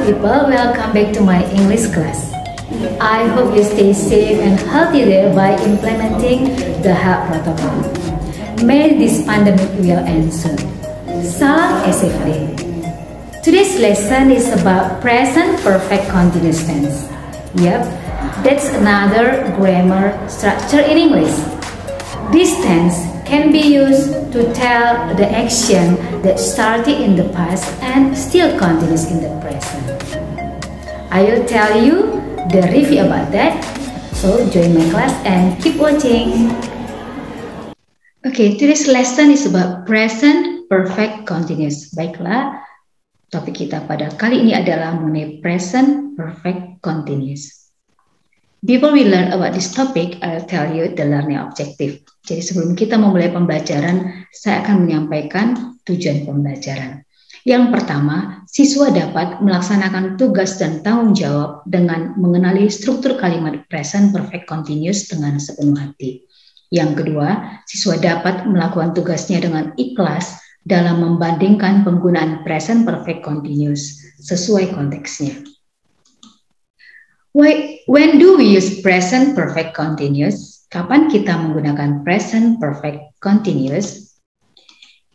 people, welcome back to my English class. I hope you stay safe and healthy there by implementing the health protocol. May this pandemic will end soon. Salam SFD. Today's lesson is about present perfect continuous tense. Yep, that's another grammar structure in English. This tense can be used to tell the action that started in the past and still continues in the present. I will tell you the review about that, so join my class and keep watching. Okay, today's lesson is about present perfect continuous. Baiklah, topik kita pada kali ini adalah mengenai present perfect continuous. Before we learn about this topic, I'll tell you the learning objective. Jadi sebelum kita memulai pembelajaran, saya akan menyampaikan tujuan pembelajaran. Yang pertama, siswa dapat melaksanakan tugas dan tanggung jawab dengan mengenali struktur kalimat present perfect continuous dengan sepenuh hati. Yang kedua, siswa dapat melakukan tugasnya dengan ikhlas dalam membandingkan penggunaan present perfect continuous sesuai konteksnya. When do we use present perfect continuous? Kapan kita menggunakan present perfect continuous?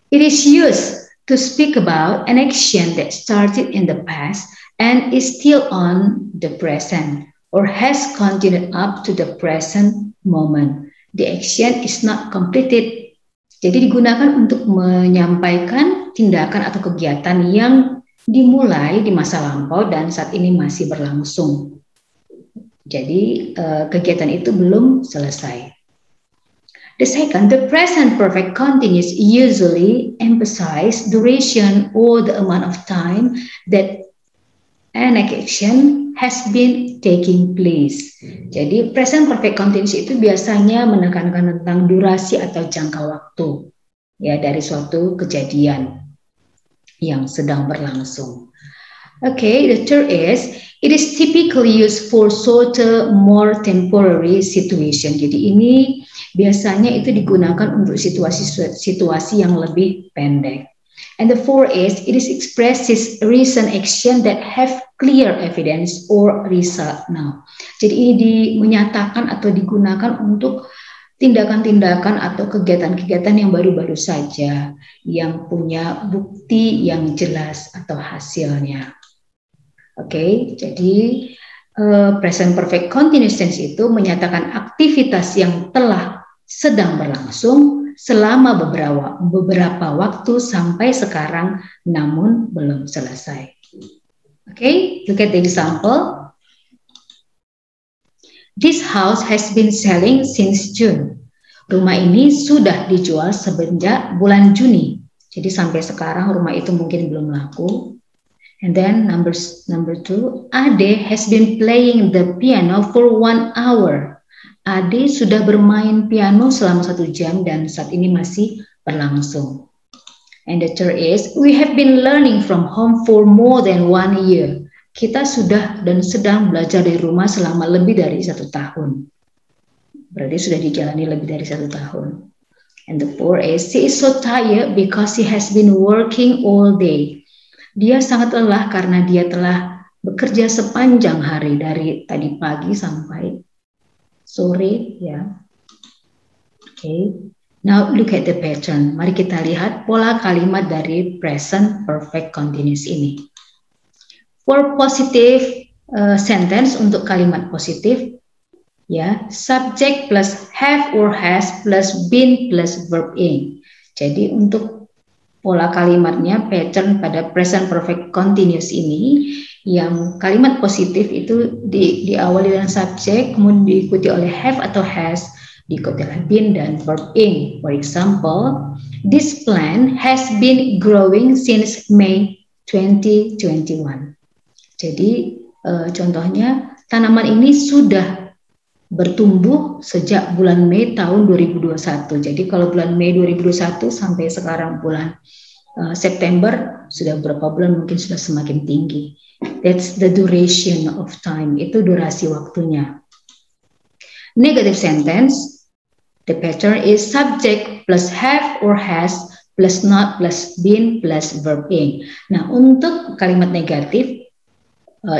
It is used to speak about an action that started in the past and is still on the present or has continued up to the present moment. The action is not completed. Jadi digunakan untuk menyampaikan tindakan atau kegiatan yang dimulai di masa lampau dan saat ini masih berlangsung. Jadi kegiatan itu belum selesai. The second, the present perfect continuous usually emphasize duration or the amount of time that an action has been taking place. Jadi present perfect continuous itu biasanya menekankan tentang durasi atau jangka waktu ya dari suatu kejadian yang sedang berlangsung. Okay, the third is it is typically used for shorter, more temporary situation. Jadi ini biasanya itu digunakan untuk situasi yang lebih pendek. And the fourth is it is expresses recent action that have clear evidence or result now. Jadi ini menyatakan atau digunakan untuk tindakan-tindakan atau kegiatan-kegiatan yang baru-baru saja yang punya bukti yang jelas atau hasilnya. Oke, jadi present perfect continuous tense itu menyatakan aktivitas yang telah sedang berlangsung selama beberapa waktu sampai sekarang namun belum selesai. Oke, look at the example. This house has been selling since June. Rumah ini sudah dijual semenjak bulan Juni. Jadi sampai sekarang rumah itu mungkin belum laku. And then number two, Ade has been playing the piano for 1 hour. Ade sudah bermain piano selama 1 jam dan saat ini masih berlangsung. And the third is, we have been learning from home for more than 1 year. Kita sudah dan sedang belajar di rumah selama lebih dari 1 tahun. Berarti sudah dijalani lebih dari 1 tahun. And the fourth is, she is so tired because she has been working all day. Dia sangat lelah karena dia telah bekerja sepanjang hari dari tadi pagi sampai sore ya. Okay. Now look at the pattern. Mari kita lihat pola kalimat dari present perfect continuous ini. For positive sentence untuk kalimat positif ya, subject plus have or has plus been plus verb in. Jadi untuk pola kalimatnya, pattern pada present perfect continuous ini, yang kalimat positif itu diawali dengan subjek, kemudian diikuti oleh have atau has, diikuti oleh been dan verb in. For example, this plant has been growing since May 2021. Jadi contohnya, tanaman ini sudah bertumbuh sejak bulan Mei tahun 2021. Jadi kalau bulan Mei 2021 sampai sekarang bulan September sudah berapa bulan mungkin sudah semakin tinggi. That's the duration of time. Itu durasi waktunya. Negative sentence, the pattern is subject plus have or has plus not plus been plus verb in. Nah, untuk kalimat negatif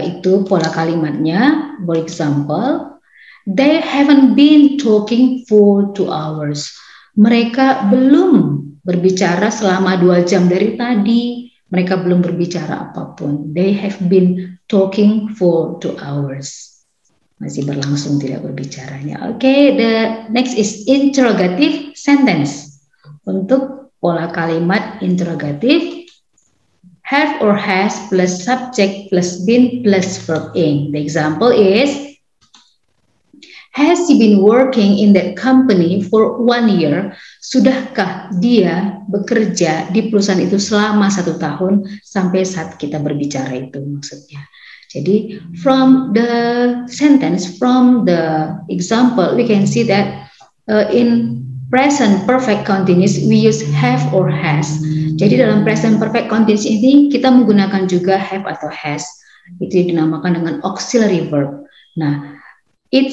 itu pola kalimatnya. For example, they haven't been talking for 2 hours. Mereka belum berbicara selama 2 jam dari tadi. Mereka belum berbicara apapun. They have been talking for 2 hours. Masih berlangsung tidak berbicaranya. Oke, the next is interrogative sentence. Untuk pola kalimat interrogatif, have or has plus subject plus been plus verb ing. The example is, has he been working in that company for 1 year? Sudahkah dia bekerja di perusahaan itu selama 1 tahun sampai saat kita berbicara itu maksudnya. Jadi from the sentence, from the example, we can see that in present perfect continuous we use have or has. Jadi dalam present perfect continuous ini kita menggunakan juga have atau has. Itu dinamakan dengan auxiliary verb. Nah, it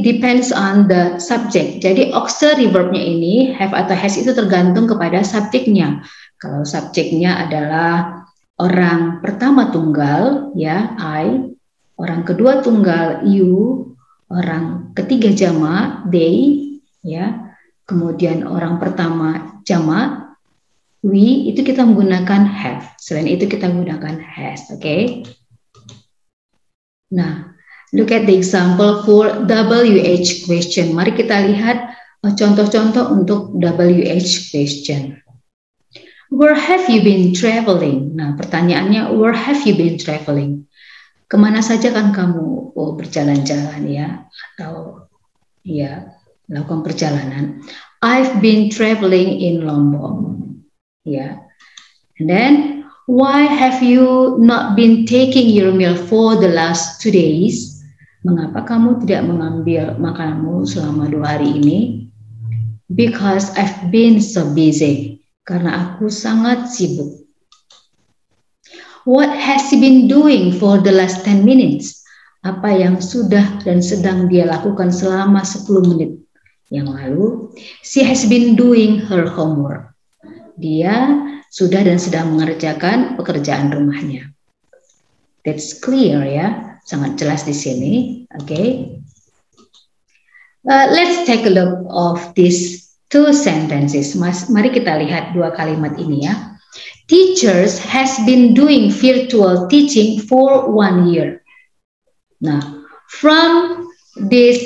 depends on the subject. Jadi auxiliary verbnya ini have atau has itu tergantung kepada subjeknya. Kalau subjeknya adalah orang pertama tunggal, ya, I, orang kedua tunggal, you, orang ketiga jamak, they, ya, kemudian orang pertama jamak, we, itu kita menggunakan have. Selain itu kita menggunakan has, oke? Nah, look at the example for WH question. Mari kita lihat contoh-contoh untuk WH question. Where have you been traveling? Nah, pertanyaannya, where have you been traveling? Kemana saja kan kamu berjalan-jalan ya? Atau ya, melakukan perjalanan. I've been traveling in Lombok. Ya. And then, why have you not been taking your meal for the last 2 days? Mengapa kamu tidak mengambil makananmu selama 2 hari ini? Because I've been so busy. Karena aku sangat sibuk. What has he been doing for the last 10 minutes? Apa yang sudah dan sedang dia lakukan selama 10 menit yang lalu? She has been doing her homework. Dia sudah dan sedang mengerjakan pekerjaan rumahnya. That's clear ya, sangat jelas di sini. Okay. Let's take a look of this 2 sentences. Mari kita lihat 2 kalimat ini ya. Teachers has been doing virtual teaching for 1 year. Nah, from this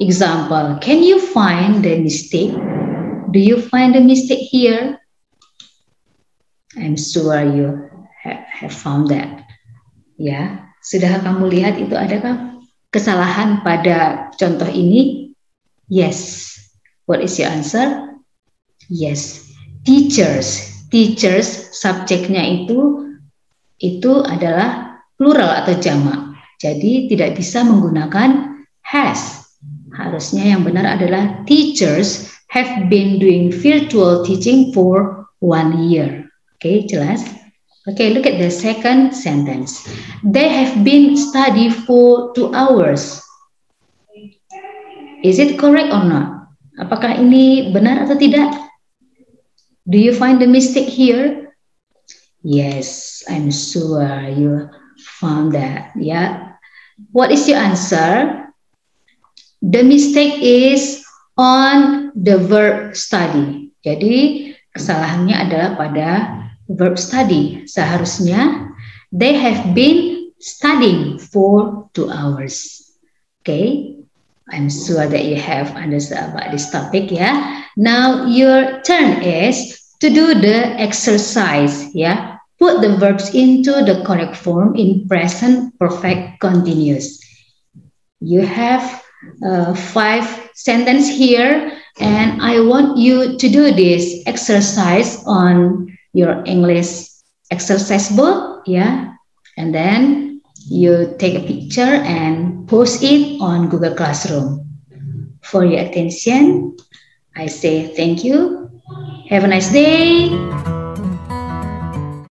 example, can you find the mistake? Do you find the mistake here? I'm sure you have found that. Ya, sudah kamu lihat itu adakah kesalahan pada contoh ini? Yes. What is your answer? Yes. Teachers. Teachers, subjeknya itu adalah plural atau jamak. Jadi tidak bisa menggunakan has. Harusnya yang benar adalah teachers have been doing virtual teaching for 1 year. Oke, jelas? Oke, look at the second sentence. They have been studying for 2 hours. Is it correct or not? Apakah ini benar atau tidak? Do you find the mistake here? Yes, I'm sure you found that. Yeah. What is your answer? The mistake is on the verb study. Jadi kesalahannya adalah pada verb study. Seharusnya they have been studying for 2 hours. Okay. I'm sure that you have understood about this topic, yeah. Now your turn is to do the exercise, yeah. Put the verbs into the correct form in present perfect continuous. You have 5 sentences here, and I want you to do this exercise on your English exercise book, yeah. And then you take a picture and post it on Google Classroom. For your attention, I say thank you. Have a nice day.